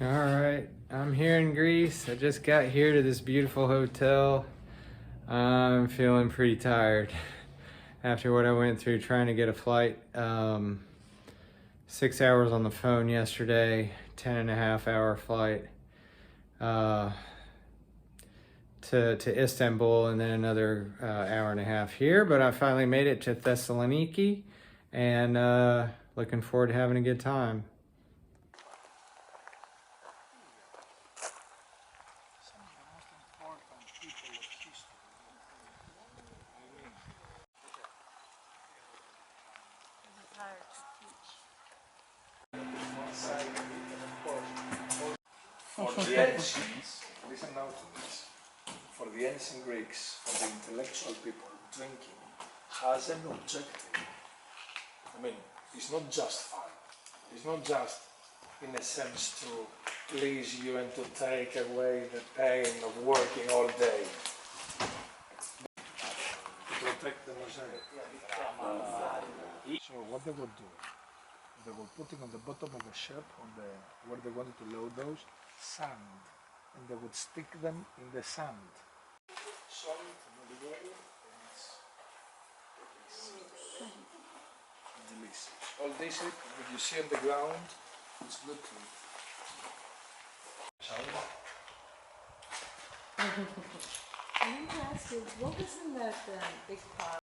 Alright, I'm here in Greece. I just got here to this beautiful hotel. I'm feeling pretty tired after what I went through trying to get a flight. 6 hours on the phone yesterday, 10.5 hour flight to Istanbul, and then another hour and a half here. But I finally made it to Thessaloniki, and looking forward to having a good time. For the ancients, listen now to this. For the ancient Greeks, for the intellectual people, drinking has an objective. I mean, it's not just fun. It's not just, in a sense, to please you and to take away the pain of working all day. To protect the mosaic. So what they were doing, they were putting on the bottom of the ship, where they wanted to load those, sand, and they would stick them in the sand. Solid, water, and it's delicious. All this that you see on the ground, it's good to eat. Can I ask you, what was in that big pot?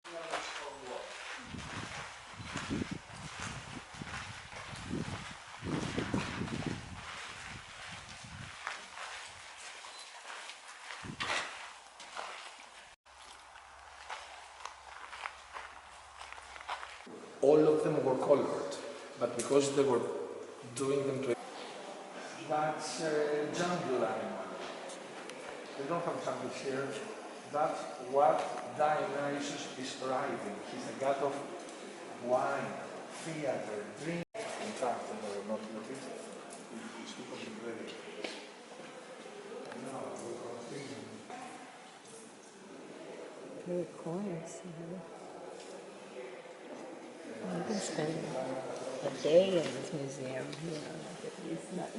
All of them were colored, but because they were doing them to... That's a jungle animal. They don't have jungles here. That's what Dionysus is riding. He's a god of wine, theater, drink. In fact, they were not looking. Very coins. You can spend a day in this museum, it's not,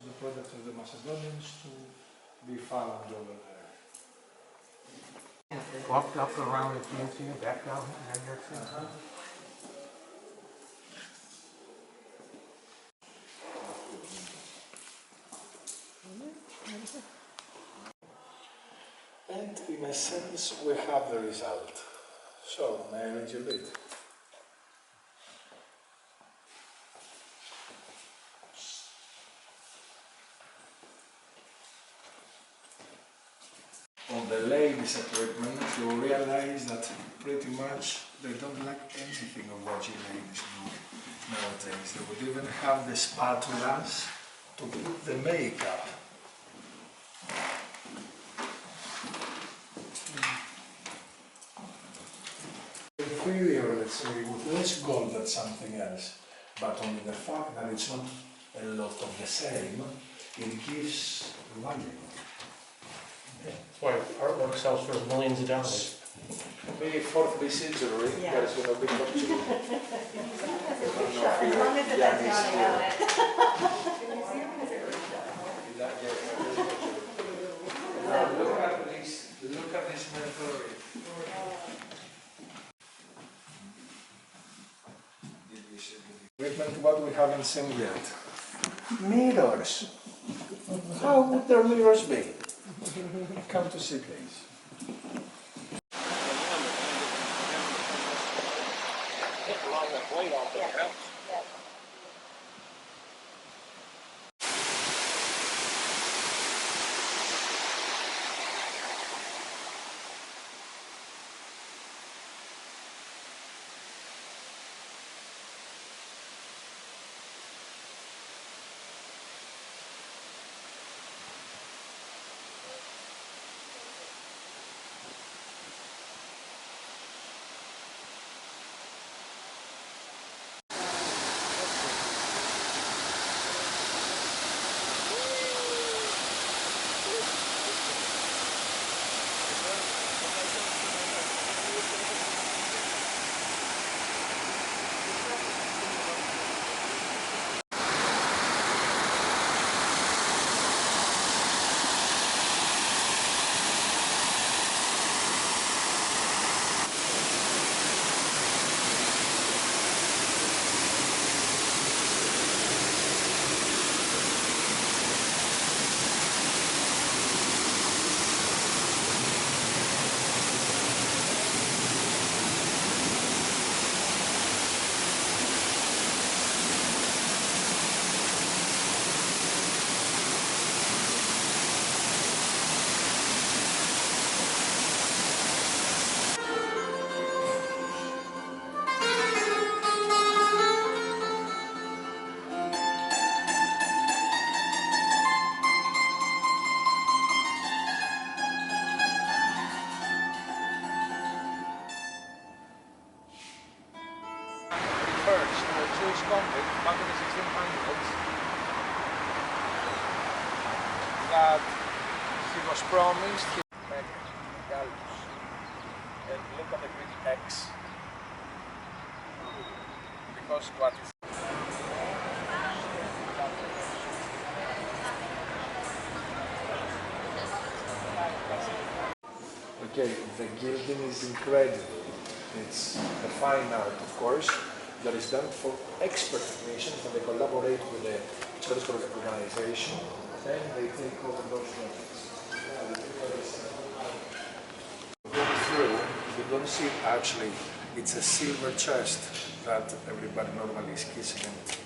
the product of the Macedonians to be found over there. Walked up around the TNC, back down, and you're And in a sense, we have the result. So, may I read you a bit? On the ladies' equipment, you realize that pretty much they don't lack anything of what you ladies do nowadays. They would even have the spatulas to put the makeup. Inferior, let's say, with less gold than something else, but only the fact that it's not a lot of the same, it gives value. That's why artwork sells for millions of dollars. Maybe 4th BC jewelry, Yeah. there's a big option. as long as it doesn't on it. Look at this metaphor. Equipment, what we haven't seen yet. Mirrors. How would their mirrors be? Come to see, please. that weight off it, you know? First, the Jewish convict back in the 1600s that he was promised he would make Gallus. And look at the Greek X. Because what is okay, the gilding is incredible. It's a fine art, of course, that is done for expert technicians, and they collaborate with the historical organization, and they take over those projects. Going through, you don't see it actually, it's a silver chest that everybody normally is kissing and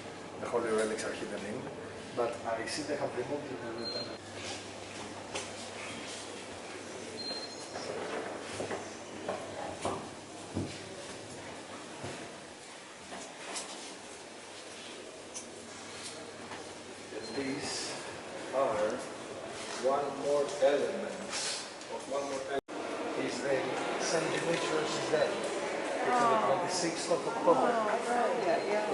the holy relics are hidden in, but I see they have removed it a little bit. These are one more element is the St. Dimitrios Day. It's on the 26th of October.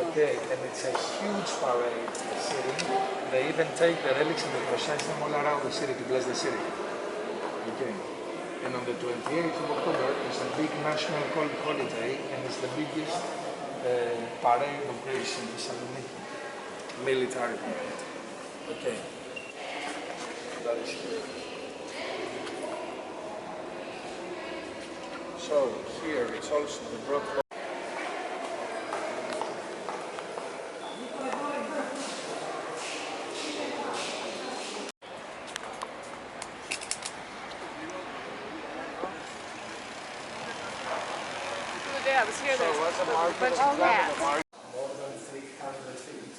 Okay, and it's a huge parade in the city. They even take the relics and they process them all around the city to bless the city. Okay. And on the 28th of October is a big national holiday, and it's the biggest parade of Greece in Thessaloniki. Military parade. Okay. That is here. So here it's also the broad. I was here. There's What's the market? bunch of cats. More than 300 feet.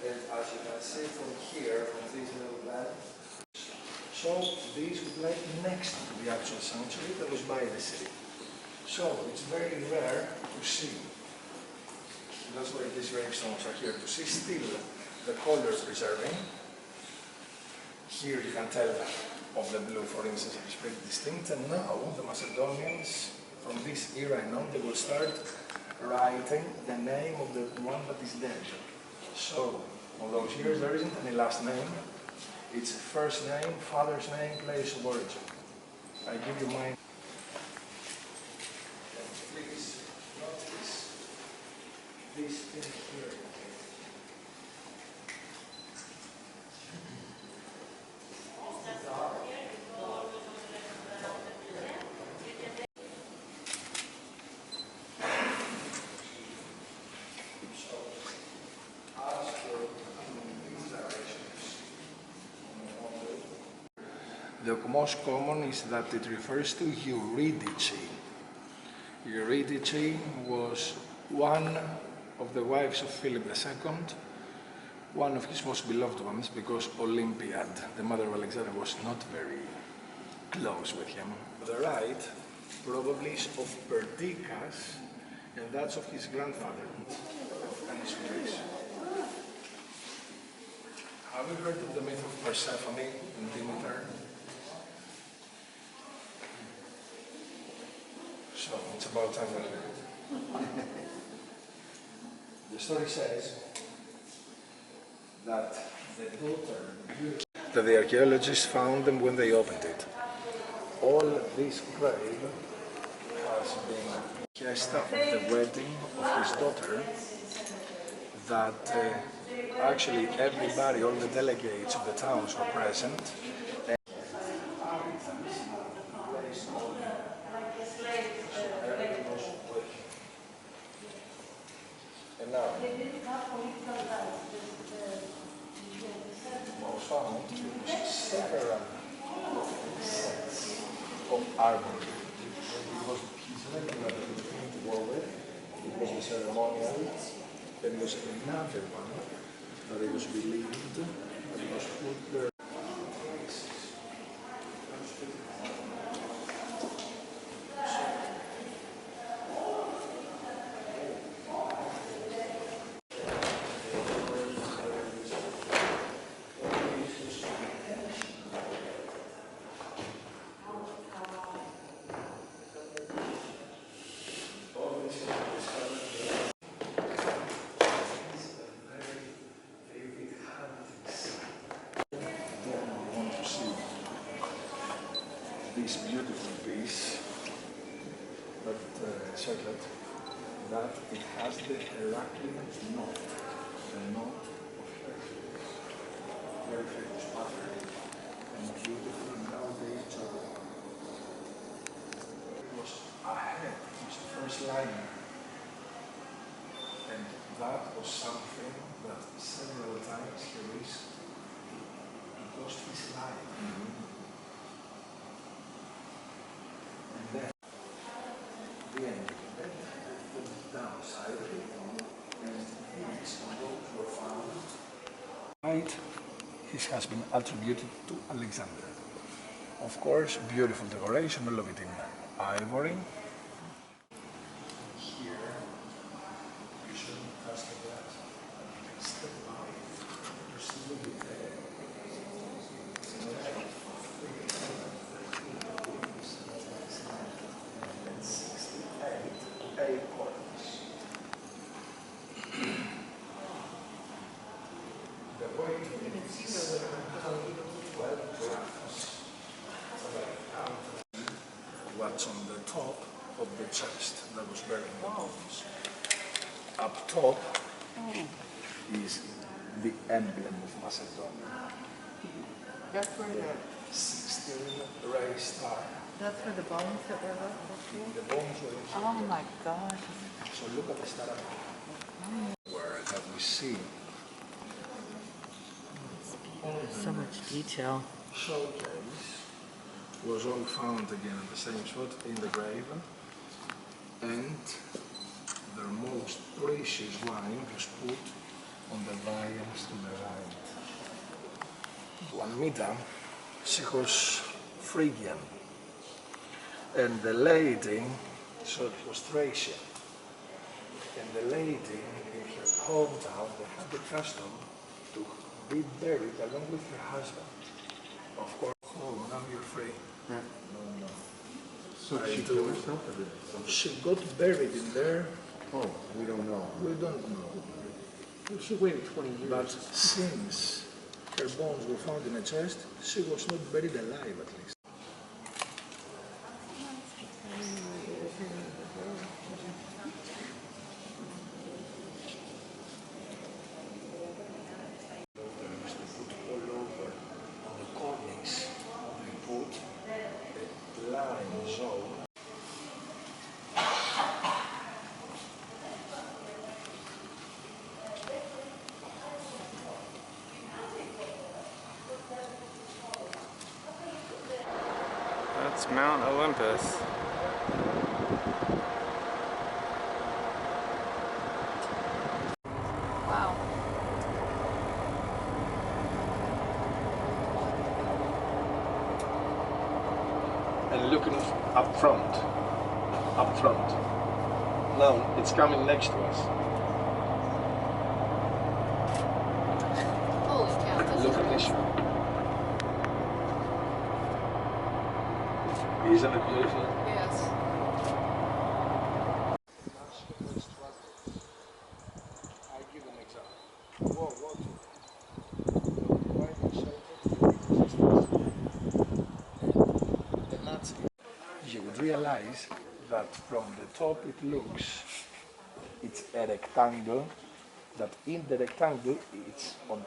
And as you can see from here, from this little van, so these would lie next to the actual sanctuary that was by the city. So it's very rare to see. That's why these gravestones are here, to see still the colors preserving. Here you can tell of the blue, for instance, is pretty distinct. And now the Macedonians, from this era on, they will start writing the name of the one that is dead. So, all those years there isn't any last name. It's first name, father's name, place of origin. I give you mine. Please notice this thing here. The most common is that it refers to Eurydice. Eurydice was one of the wives of Philip II, one of his most beloved ones, because Olympiad, the mother of Alexander, was not very close with him. The right probably is of Perdiccas, and that's of his grandfather, Anisoteris. Have you heard of the myth of Persephone and Demeter? So, it's about time we learn it. The story says that the archaeologists found them when they opened it. All this grave has been fiesta of the wedding of his daughter, that actually everybody, all the delegates of the towns were present. And now, was found several sets of armor. It was his regular thing to war with, it was the ceremonial, there was another one that it was believed that it was put there. This beautiful piece that circlet, that it has the Heraclean knot, the knot of Hercules, very famous pattern, and beautiful nowadays jewelry. It was ahead, it was the first line, and that was something that several times he risked to cost his life. Then the end, the downside, and these symbols were found. Right, this has been attributed to Alexander. Of course, beautiful decoration, all of it in ivory. Here, you shouldn't touch the glass. You can step by. You see it there. What's on the top of the chest that was bearing the bones. Up top is the emblem of Macedonia. That's where the 16 ray star. that's where the bones that were left. The bones were inside. Oh my God! So look at the star up there. Where that we see So much detail. showcase was all found again at the same spot in the grave, and their most precious wine was put on the vials to the right. Juanita, she was Phrygian, and the lady, so it was Thracian, and the lady in her hometown, they had the custom to be buried along with her husband. Of course, oh, now you're free. Yeah. No. So I she do. killed herself or did something? She got buried in there, Oh, we don't know. we don't know. She waited 20 years. But since her bones were found in a chest, she was not buried alive at least. All over on the cornice, they put a line zone. That's Mount Olympus. up front. Up front. Now it's coming next to us. Holy cow, this Look is at this. beautiful. Isn't it beautiful? Yes. I'll give an example. Whoa, whoa. The nuts, you would realize that from the top it looks it's a rectangle, that in the rectangle it's on.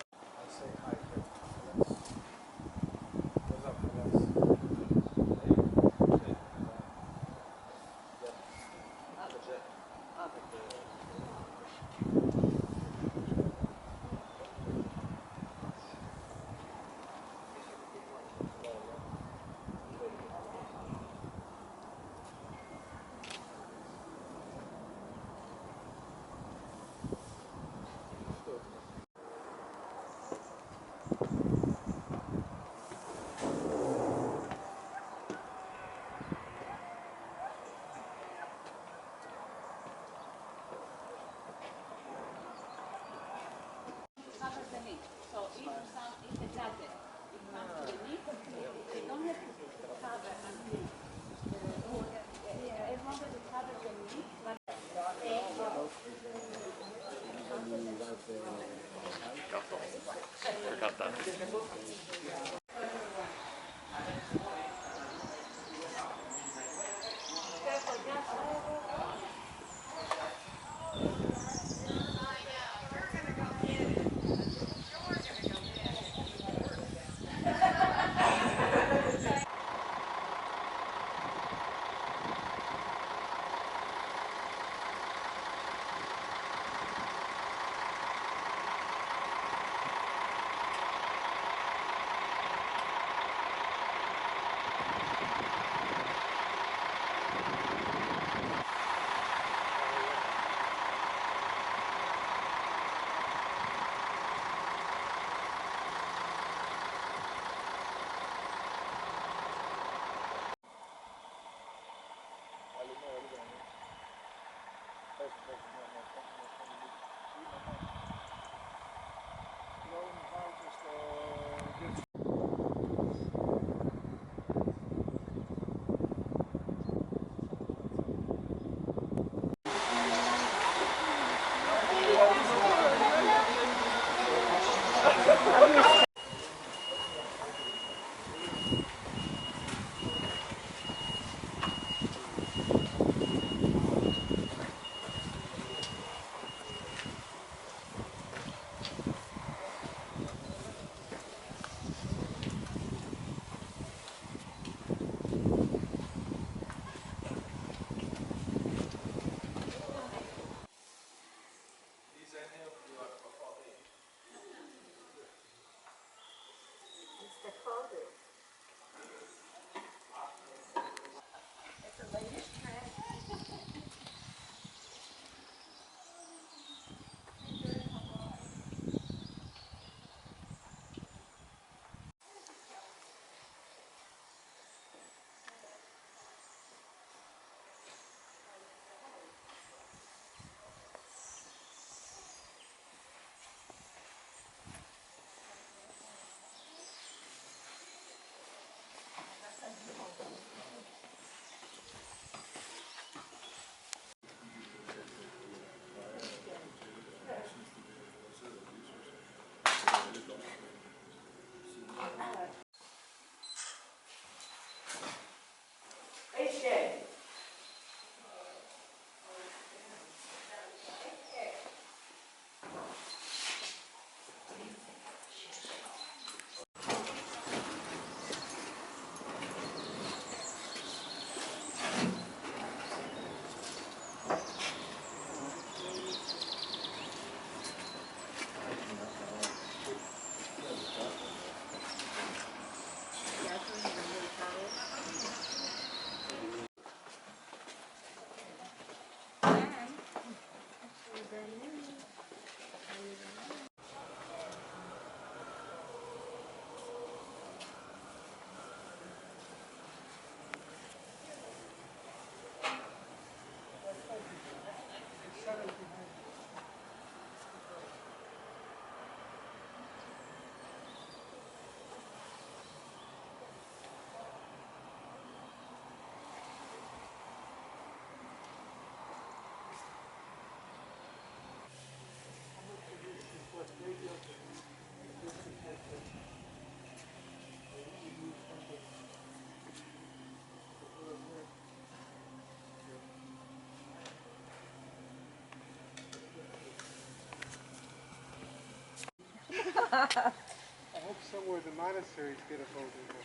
hope somewhere the monasteries get a vote in there.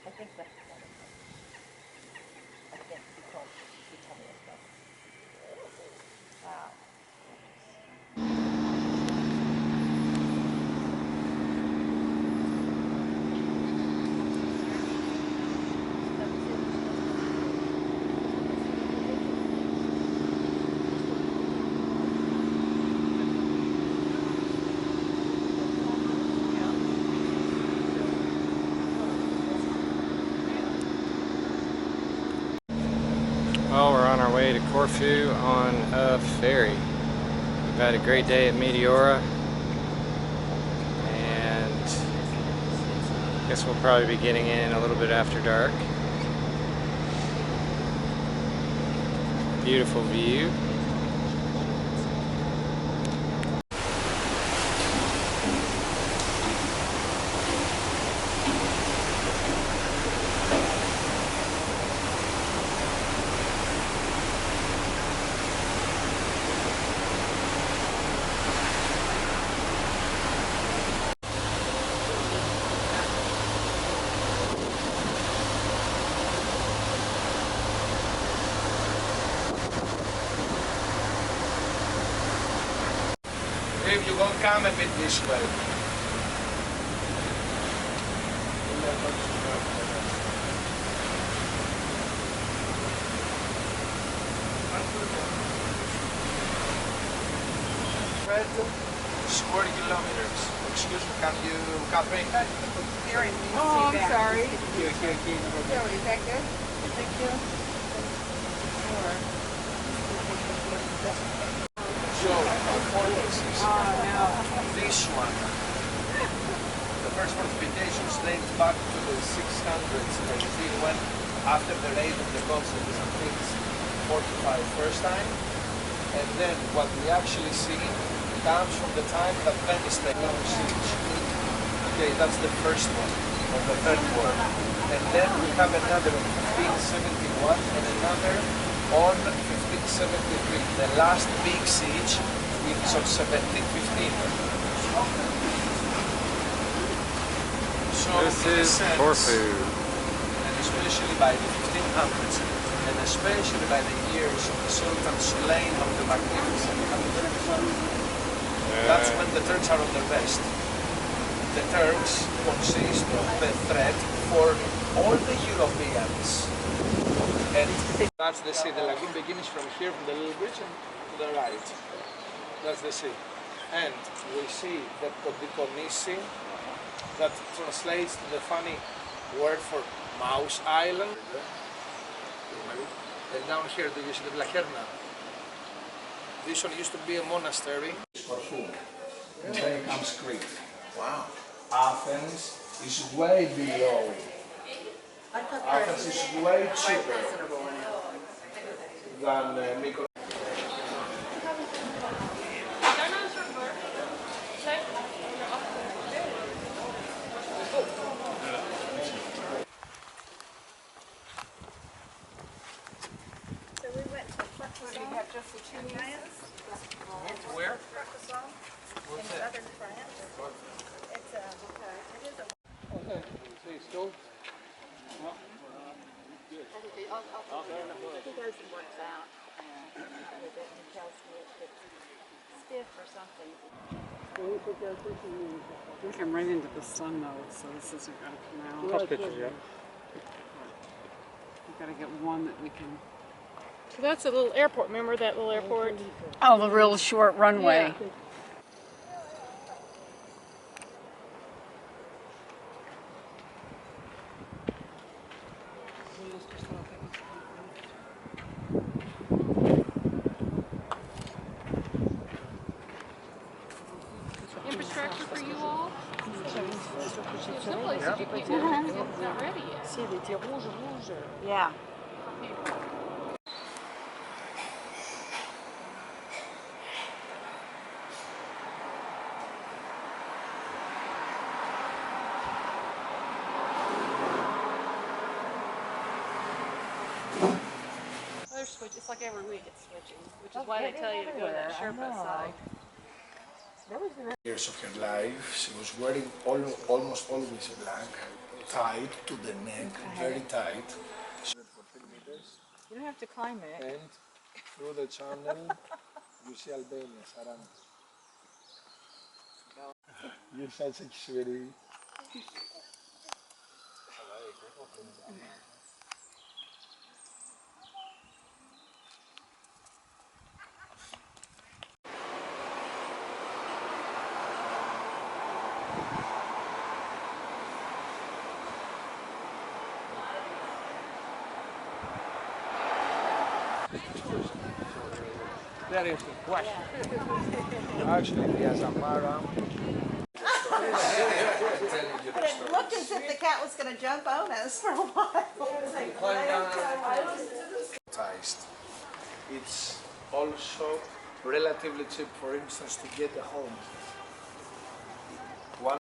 I think that's I think because she told me about. Wow. Well, we're on our way to Corfu on a ferry. We've had a great day at Meteora, and I guess we'll probably be getting in a little bit after dark. Beautiful view. If you won't come a bit this way. Red, square kilometers. Excuse me, can you, Catherine? Oh, I'm sorry. Here. Is that good? Thank you. Joe, fortresses. Oh, no. This one. The first fortifications dates back to the 600s, when after the raid of the Goths, the Byzantines fortified first time. And then what we actually see comes from the time that Venice taken over siege. Okay, that's the first one of the Third War. And then we have another in 1571 and another on 1573. The last big siege is on 1715. So This in a is sense, Corfu. and especially by the 1500s, and especially by the years of the Sultan Sulaim of the Magnificent, that's when the Turks are on their best. The Turks consist of the threat for all the Europeans. And that's the sea. The lagoon begins from here, from the little bridge, and to the right. That's the sea. And we see the Kodikonisi, that translates to the funny word for Mouse Island. And down here, do you see the Blacherna? This one used to be a monastery. Corfu. And then comes Crete. Wow. Athens is way below. Athens is way cheaper than Mykonos. So we went to Francosal. Where? Francosal in southern France. It's it is a He goes and works out. He tells me it's stiff or something. I think I'm right into the sun though, so this isn't going to come out. Couple pictures, yeah. We've got to get one that we can. So that's a little airport. Remember that little airport? Oh, the real short runway. Yeah. Infrastructure for you all? There's no place to keep it. It's not ready yet. Yeah. It's like every week it's switching, which is why they tell you to go to that Sherpa side. Years of her life, she was wearing almost always black, tied to the neck, very tight. You don't have to climb it. And through the channel, you see Albania, Saranda. You're such a sweetie. That is the question. Actually, the Azamara. But it looked as if the cat was going to jump on us for a while. It's also relatively cheap, for instance, to get a home. One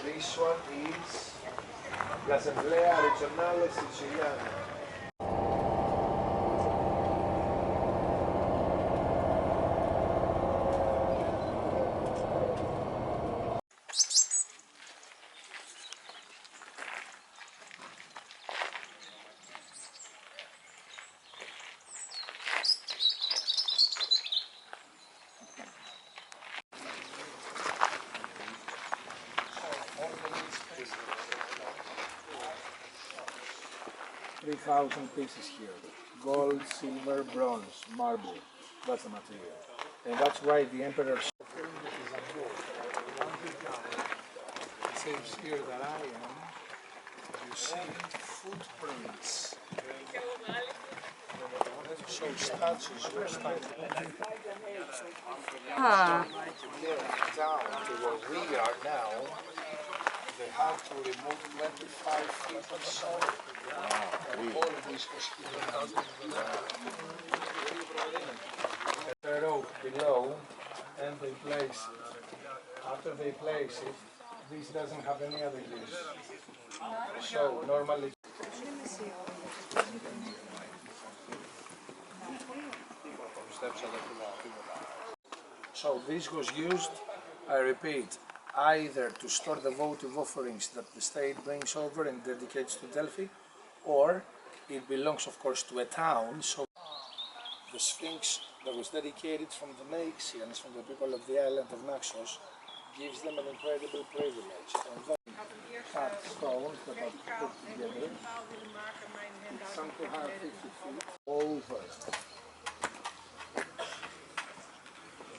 This one is l'Assemblea Regionale Siciliana. All the needs pieces. 3,000 pieces here. Gold, silver, bronze, marble. That's the material. And that's why the emperor it says here that I am, you see footprints. So statues were started Huh. down to where we are now. They had to remove 25 feet of soil. And all of this was hidden out below, and they place it. After they place it, this doesn't have any other use. So normally. So this was used, I repeat, either to store the votive offerings that the state brings over and dedicates to Delphi, or it belongs of course to a town. So the Sphinx that was dedicated from the Naxians, from the people of the island of Naxos, gives them an incredible privilege. And then cut stones that are put together, some 250 feet over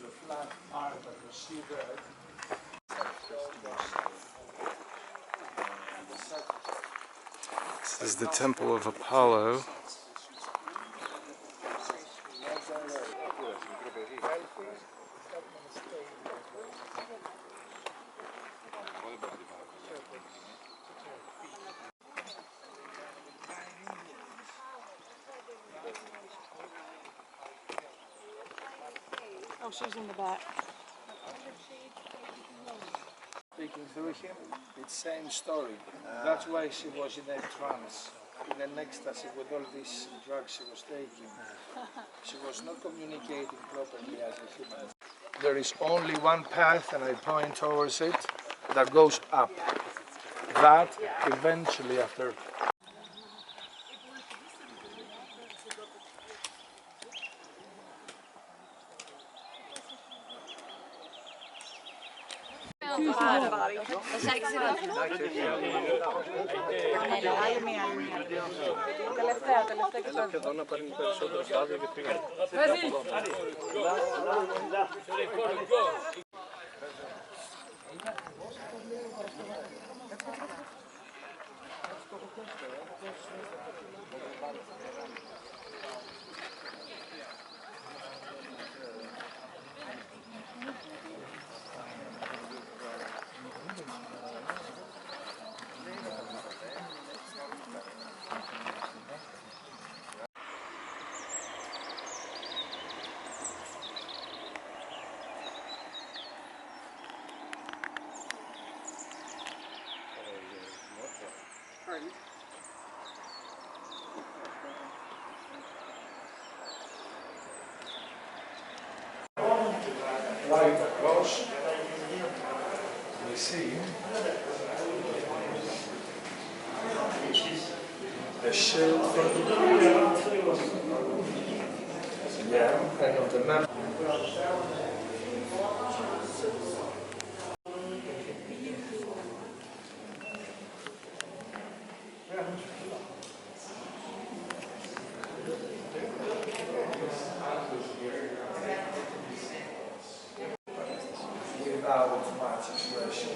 the flat part that you see there. This is the Temple of Apollo. Oh, she's in the back. Speaking through him, it's same story. That's why she was in a trance, in an ecstasy with all these drugs she was taking. She was not communicating properly as a human. There is only one path, and I point towards it, that goes up. That eventually, after Pardon? Right across, we see the shelf. Yeah, kind of the map. Without much expression.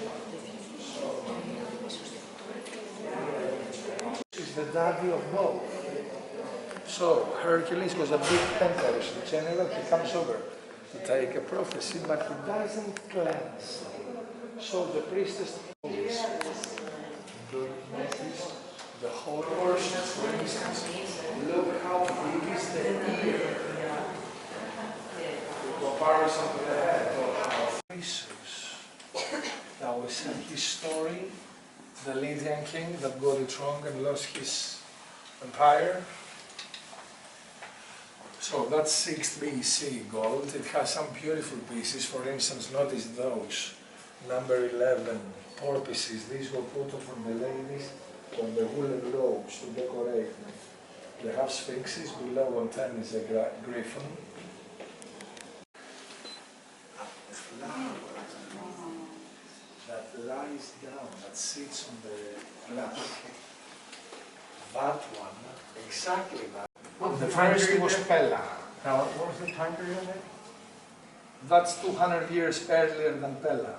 Is the daddy of both. So Hercules was a big emperor's general. He comes over to take a prophecy, but he doesn't cleanse. So the priestess always do you notice the whole portion, for instance. Look how big is the ear. In comparison to the head of Jesus. Now we said his story, the Lydian king that got it wrong and lost his empire. So that's 6th BC gold. It has some beautiful pieces. For instance, notice those. Number 11 porpoises. These were put on the ladies on the woolen robes to decorate them. They have sphinxes. Below on 10 is a griffin. A flower that lies down, that sits on the glass. That one, exactly that. The first was Pella. Now, what was the time period on that? That's 200 years earlier than Pella.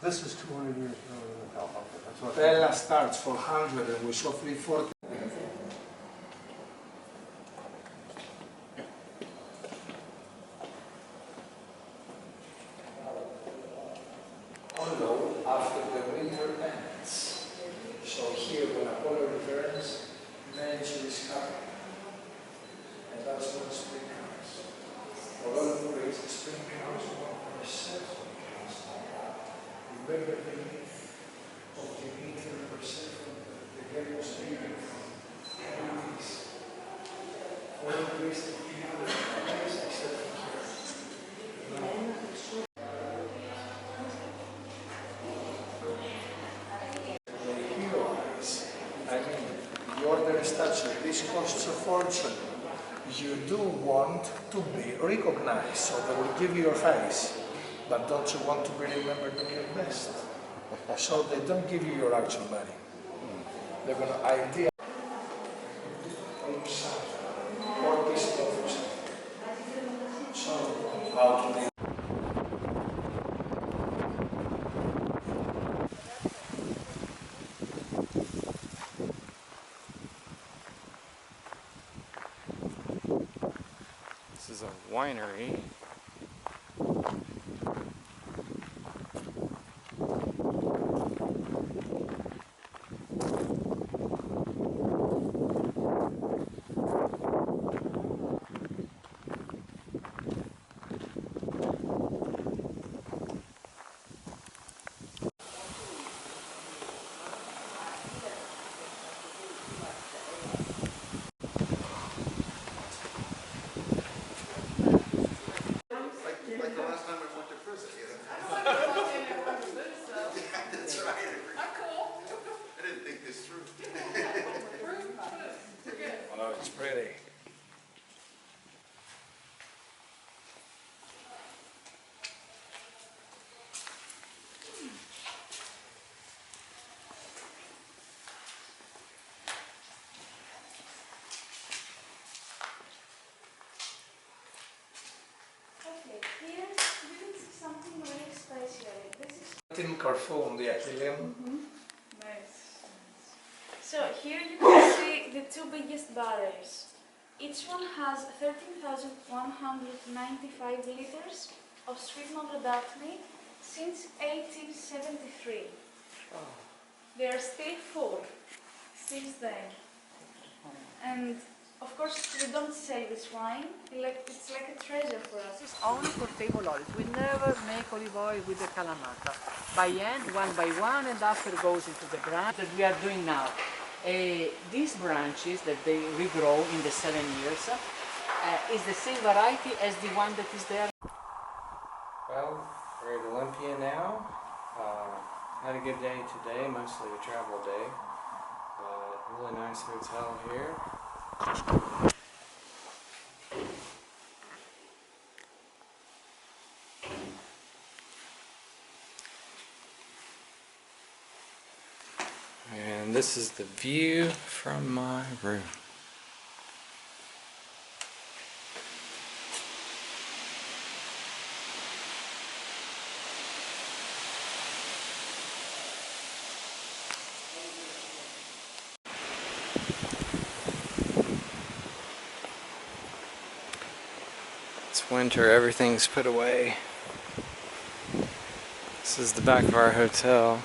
This is 200 years earlier than Pella. That's what Pella starts 400 and we saw 340. Although after the winter ends. So here when Apollo returns, nature is happy. And that's when spring comes. For all of the reasons, spring comes when Persephone comes. Remember the myth of Demeter and Persephone, the girl was taken from Hades. For all the reasons, people are amazed except for her. The hero eyes, I mean, the ordinary statue, this costs a fortune. You do want to be recognized, so they will give you your face. But don't you want to be remembered in your best? So they don't give you your actual money. They're going to idea. So, how to be. This is a winery. Like the last time I went to prison, you know? That's right. I didn't think this through. Oh, it's pretty. Okay, here you can see something very special. This is Tim Carphone, the Achillean. nice. So here you can see the two biggest barrels. Each one has 13,195 liters of sweet Montredatni since 1873. They are still full since then. And of course we don't sell this wine, it's like a treasure for us. This is only for table olives. We never make olive oil with the Kalamata. By hand, one by one, and after goes into the ground that we are doing now. These branches that they regrow in the 7 years is the same variety as the one that is there. Well, we're at Olympia now. Had a good day today, mostly a travel day. But really nice hotel here. And this is the view from my room. It's winter, everything's put away. This is the back of our hotel.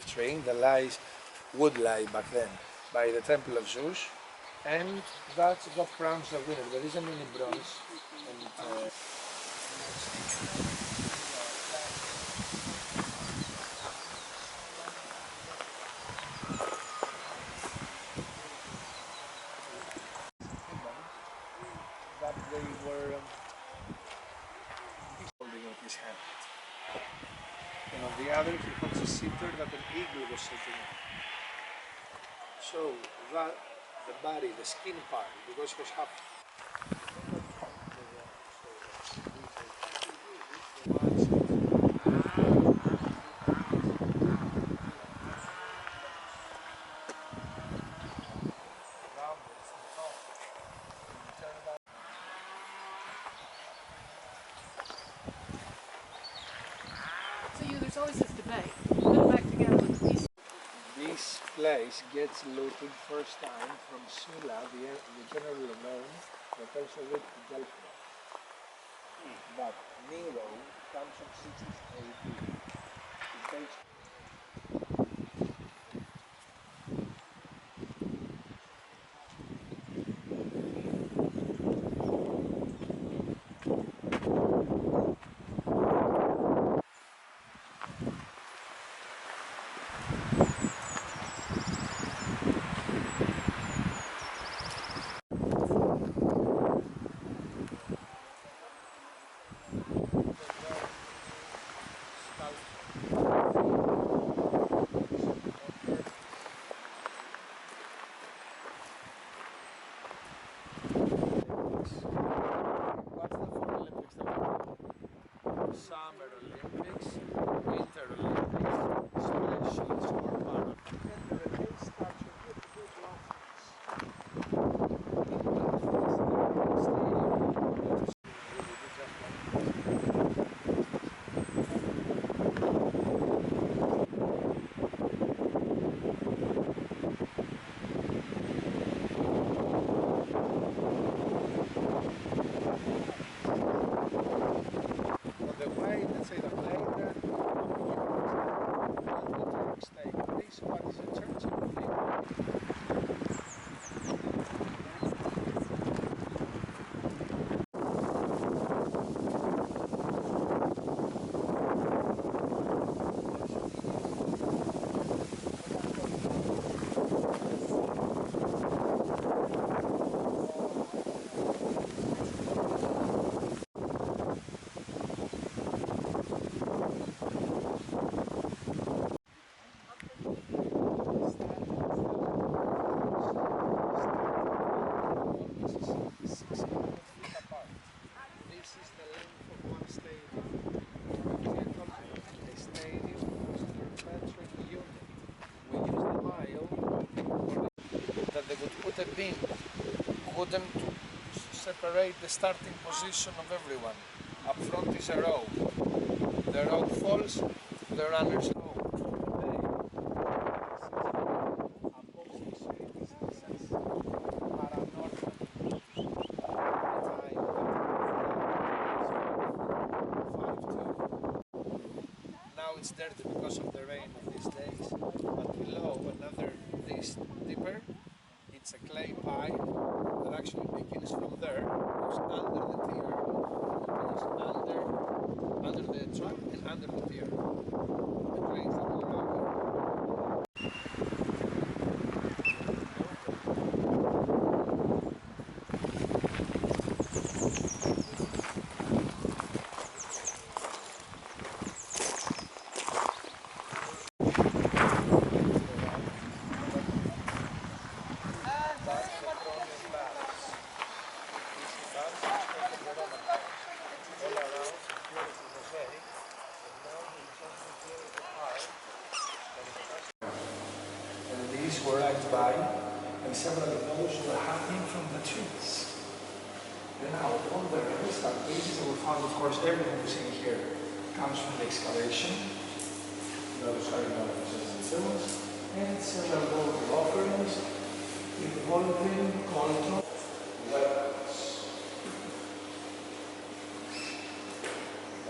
Train, the lies, wood lie back then, by the Temple of Zeus, and that's what crowns the winner. There isn't any bronze. And, that they were holding up his hand. And on the other, he holds a scepter that an eagle was sitting on. So that the body, the skin part, because it was half. There's always this debate. Put it back together with the piece. This place gets looted first time from Sulla, the general of Rome, that also went to Delphi. But Nero comes from 60 AD. He takes Summer Olympics, Winter Olympics, specials for Para. The race starts with good losses. a beam wooden to separate the starting position of everyone. Up front is a row. The row falls, the runners row. Now it's dirty because of the rain of these days, but below another this deeper, it's a clay pipe that actually begins from there, goes under the tier, goes under the truck and under the tier. The drains that go around there. And these were right by, and several of those were hanging from the trees. And now, on the rest pieces that we found, of course, everything you see here comes from the excavation. Those are themselves, and several gold offerings involving control weapons.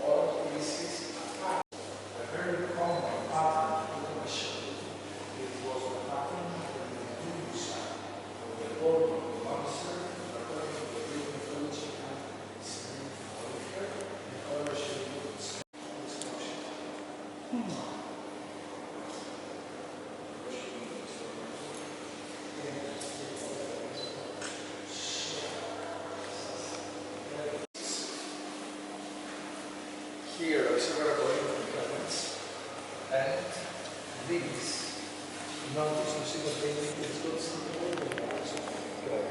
All pieces are a very common pattern in the machine. It was the pattern of the Medusa, of the body of the monster, according to the Greek mythology and symbolic, the color should be here are several Olympic elements, and these, notice you see that they need to got some older parts of the clay.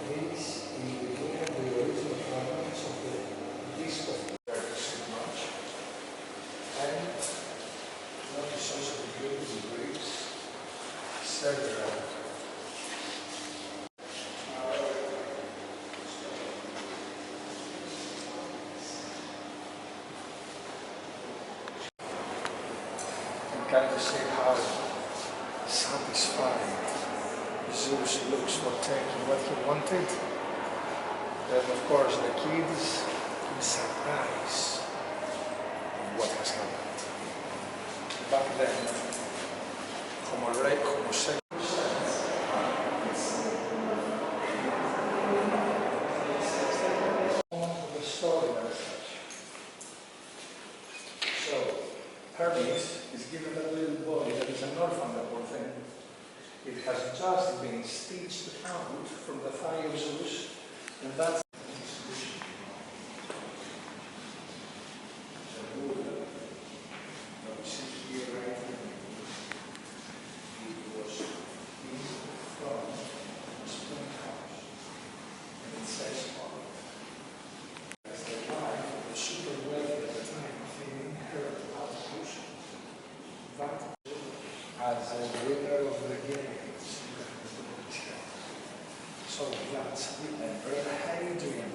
These in between the original fragments of the disc of the so much, and notice also the beautiful grooves, several. Kind of see how satisfied Zeus looks for taking what he wanted. Then of course the kids in surprise of what has happened. Back then, homosexuals the story as such. So Hermes is given that little boy that is an orphan, the poor thing. It has just been stitched out from the thigh of Zeus, and that's as a winner of the games. So that's the Emperor Hadrian.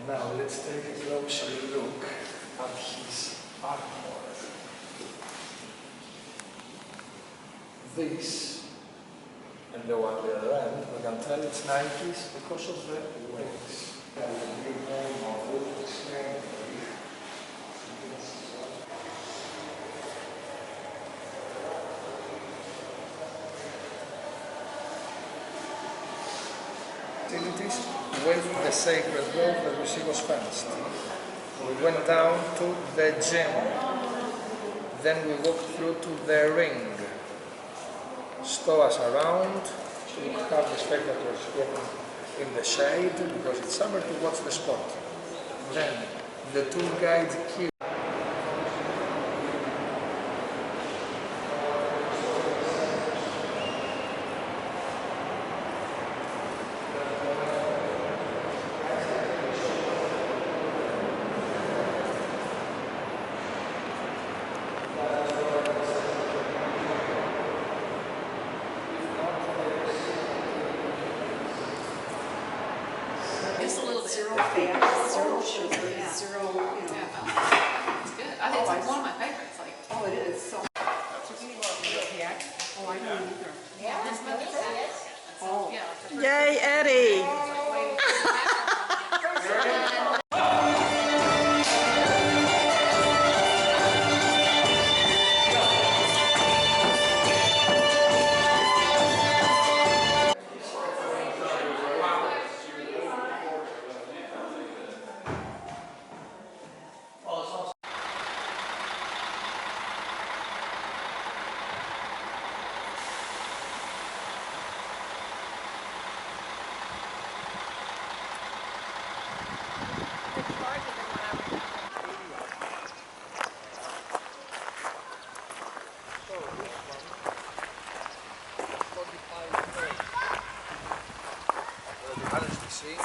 Now let's take a closer look at his armor. This and the one at the other end, we can tell it's Nikes because of the wings. With the sacred grove that we see was fenced. We went down to the gym, then we walked through to the ring. Stow us around, we have the spectators walking in the shade because it's summer to watch the sport. Then the tour guide queue. zero fat, zero sugar, zero, you know. Yeah, it's good. I think it's like one of my favorites. Like, Oh, it is, so. Oh, I don't either. Oh. Yay, Eddie! What we managed to see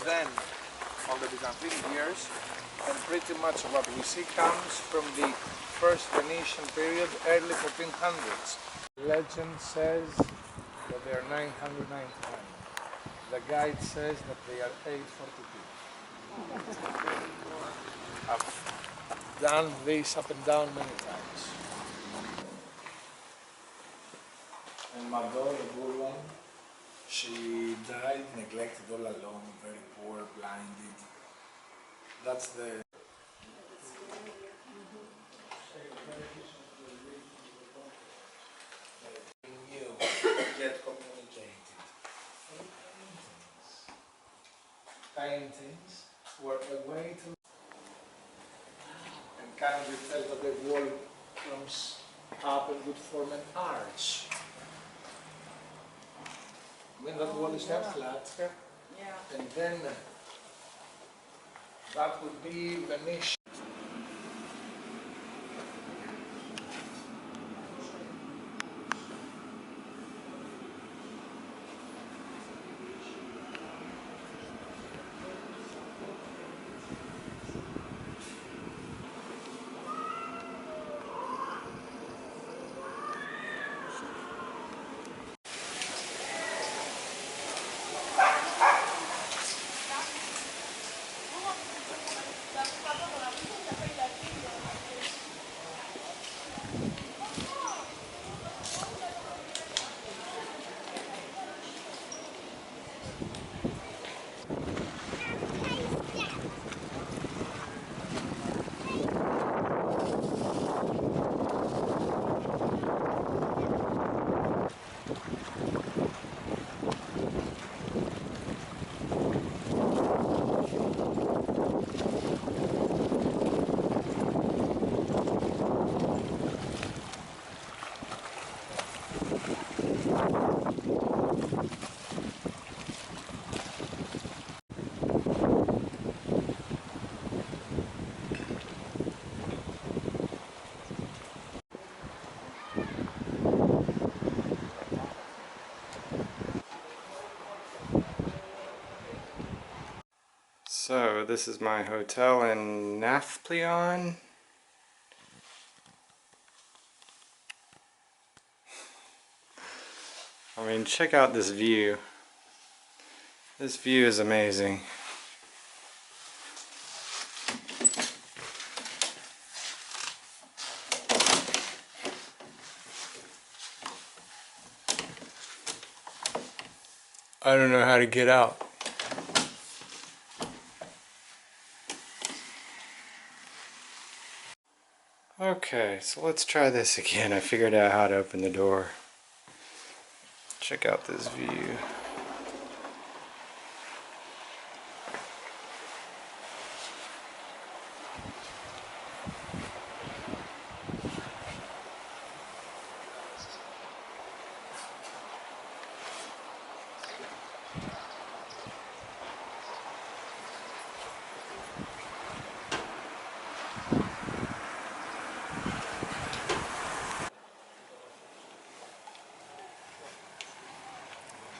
then of the Byzantine years, and pretty much what we see comes from the first Venetian period, early 1400s. Legend says that they are 999. The guide says that they are 842. I've done this up and down many times. And Madonna, the good one, she died neglected all alone, very poor, blinded. That's the... New, yet communicated. Paintings were a way to... And can you tell that the wall comes up and would form an arch? When that wall is not flat, Yeah. and then that would be Venetian. So this is my hotel in Nafplion. I mean, check out this view. This view is amazing. I don't know how to get out. Okay, so let's try this again. I figured out how to open the door. Check out this view.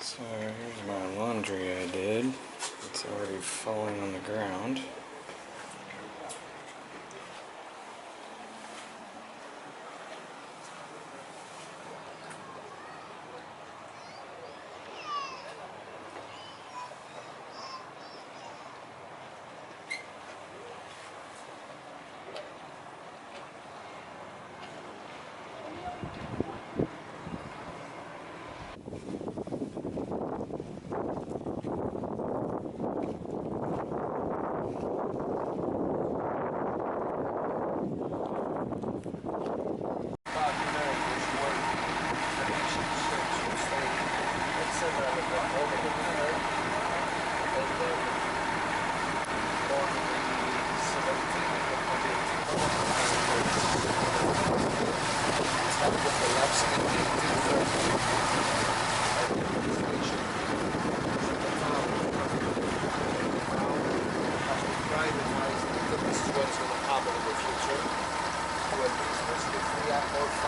So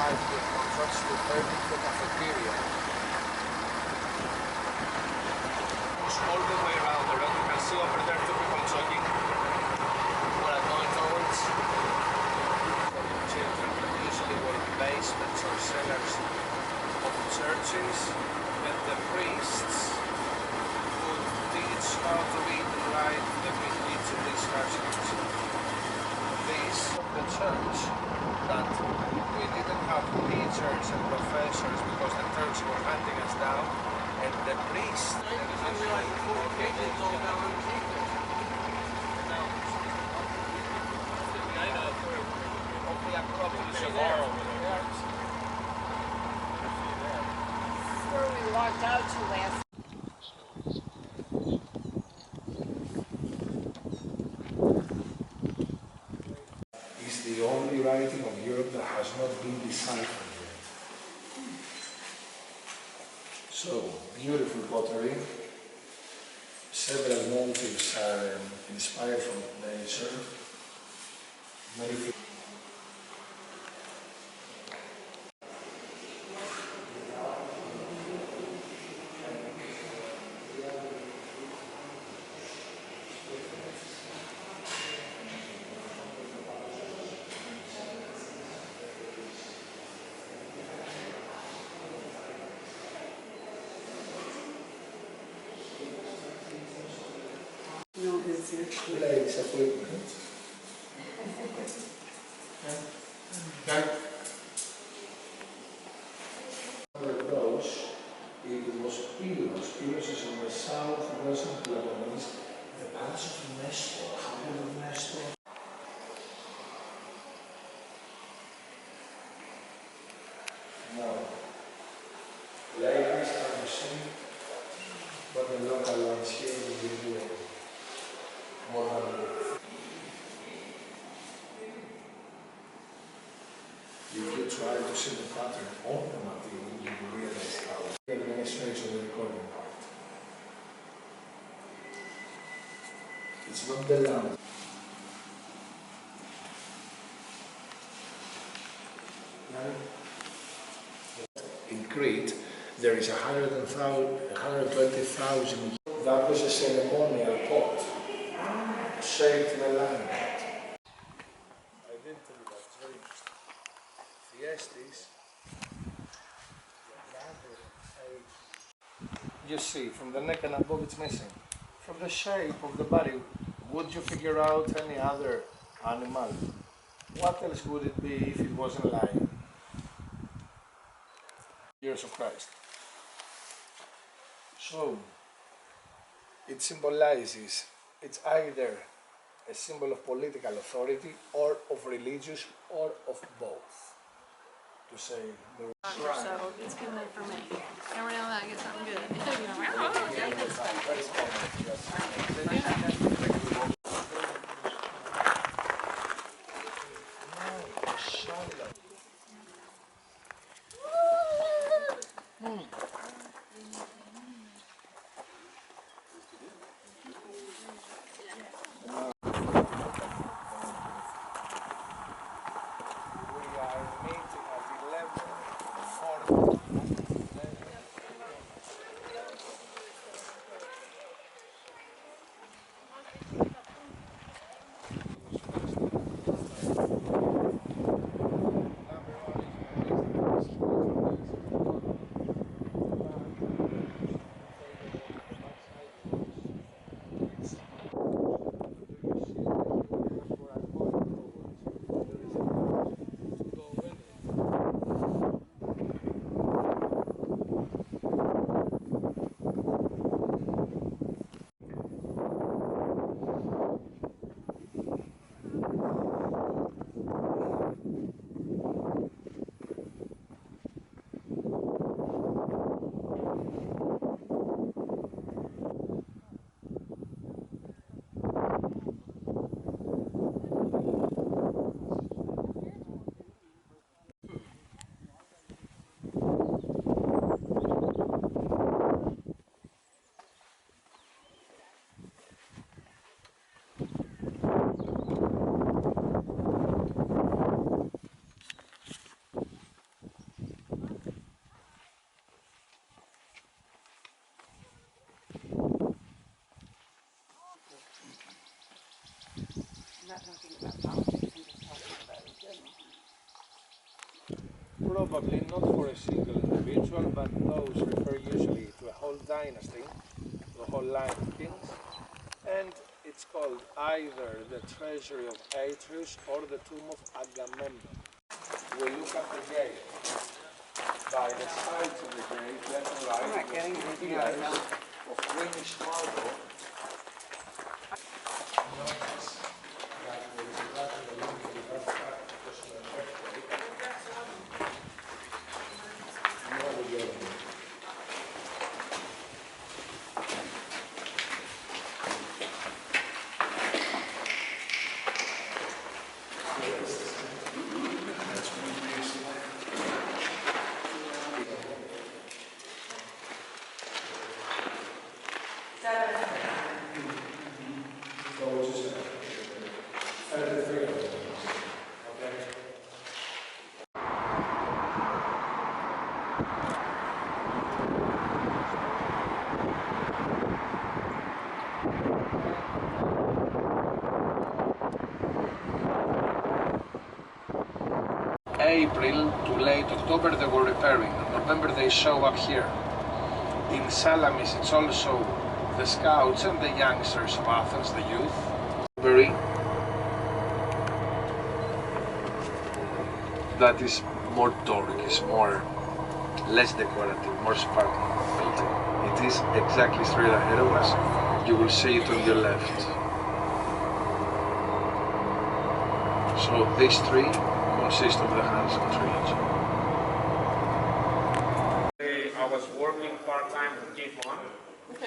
5 year contracts to permit the cafeteria. All the way around the road, you can see over there 2 people jogging. People are going towards children, usually were in basements or cellars of churches, and the priests would teach how to read and write the each of these houses. This the church that we didn't have teachers and professors because the Turks were hunting us down, and the priests. Where we walked out to last. Is the only writing of Europe that has not been deciphered yet. So, beautiful pottery. Several motifs are inspired from nature. Many No, it's actually. ladies' equipment. Those, it was Pylos. Pylos is in the southwestern Peloponnese. The palace of Nestor. How did Nestor? Now, ladies are the same, but the local ones here will be doing more than that. If you try to see the pattern on the material, you will realize how the administration of the recording part. It's not the land. In Crete, there is 120,000. That was a ceremonial pot shaped in a lion. I didn't tell you that, it's very interesting. Thyestes, you see, from the neck and above it's missing. From the shape of the body, would you figure out any other animal? What else would it be if it wasn't a lion? Years of Christ. So, it symbolizes, it's either a symbol of political authority or of religious or of both. To say the shrine. So it's good enough for me. Every now and then I get something good. probably not for a single individual, but those refer usually to a whole dynasty, to a whole line of kings. And it's called either the treasury of Atreus or the tomb of Agamemnon. We look at the gate. By the sides of the gate, left and right, I'm not getting anything out of pillars that. of greenish marble. Notice that there is a part of the link in that part because of the earthquake. Navigating. April to late October they were repairing. In November they show up here. In Salamis it's also the scouts and the youngsters of Athens, the youth. That is more Doric, is less decorative, more Spartan. It is exactly straight ahead of us. You will see it on your left. So these three consist of the Hansen trilogy. I was working part-time with Gate 1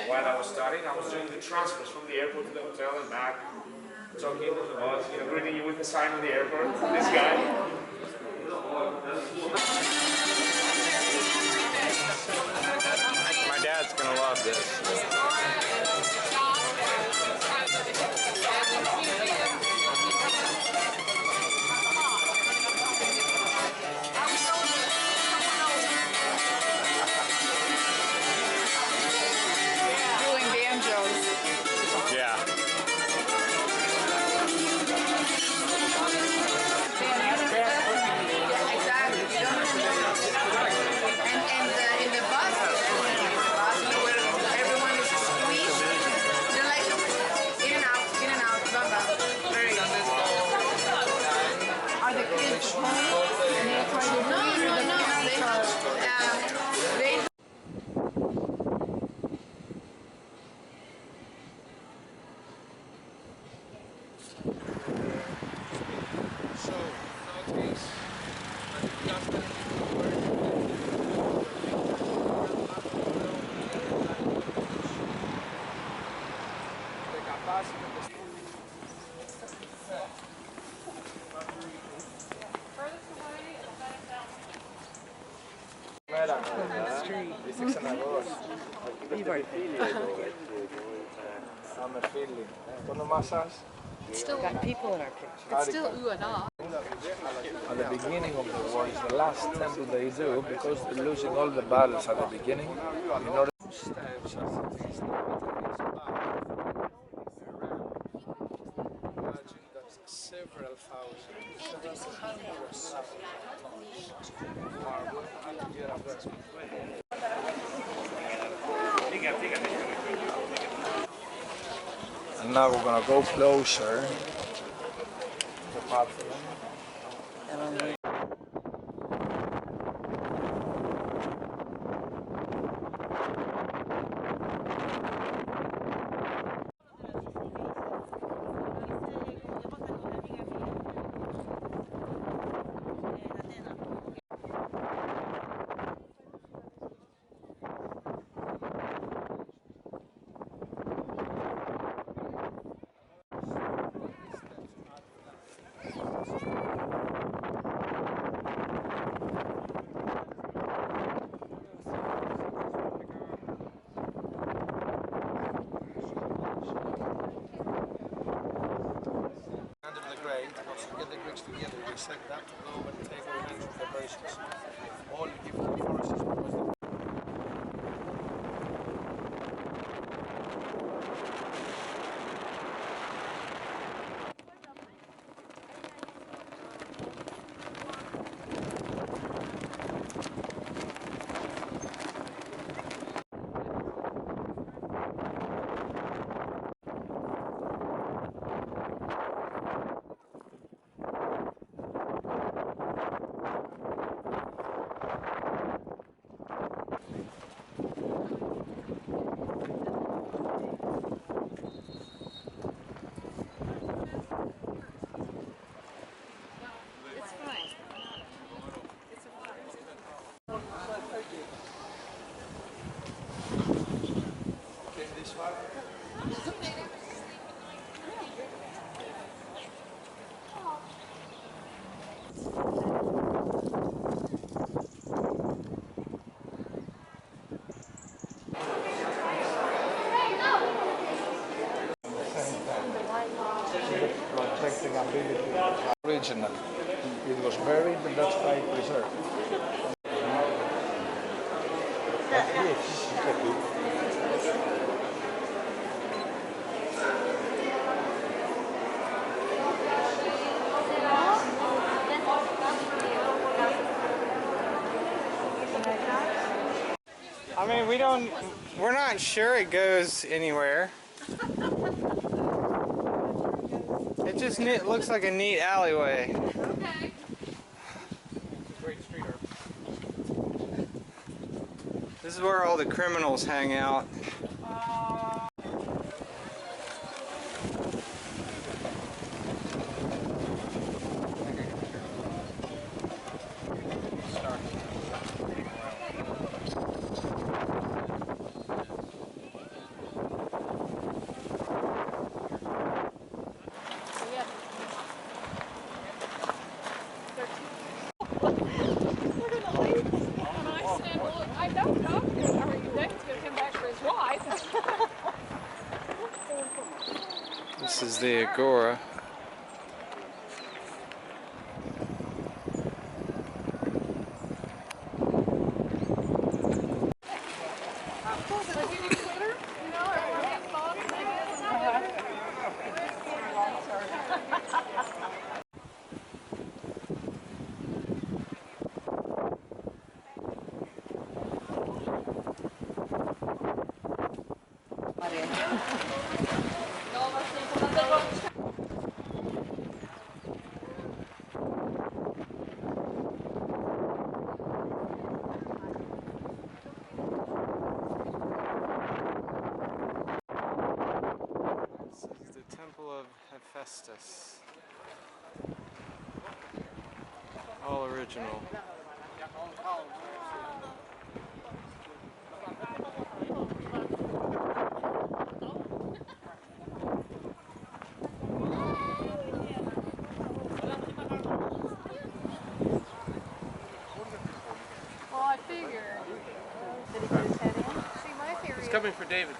while I was studying. I was doing the transfers from the airport to the hotel and back, talking about, greeting you with the sign on the airport, this guy. My dad's gonna love this. Dueling banjos. Yeah. Exactly. And in the bus, everyone is squeezed. They're like in and out, baba. Very good. Are the kids home? And they're trying to They So notice that you the capacity of the Viste ξαναγός. I'm a feeling. ¿Cuándo masas? Still got people in our picture. It's still ooh and ah. At the beginning of the war is the last temple they do because they're losing all the battles at the beginning. In order to steps as it is now, imagine that several thousand, several hundreds of marble had to get up there. And now we're gonna go closer to the Parthenon. Under the Great, once you get the Greeks together, they set that to go and take revenge of the Persians. All different forces because the It was buried, but that's why it preserved. I mean, we're not sure it goes anywhere. It just looks like a neat alleyway. Okay. Great street art. This is where all the criminals hang out. I don't know. I mean, David's going to come back for his wife. This is the Agora. This is the Temple of Hephaestus. All original. Well, I figured. Did he get his head in? See, my theory It's coming for David.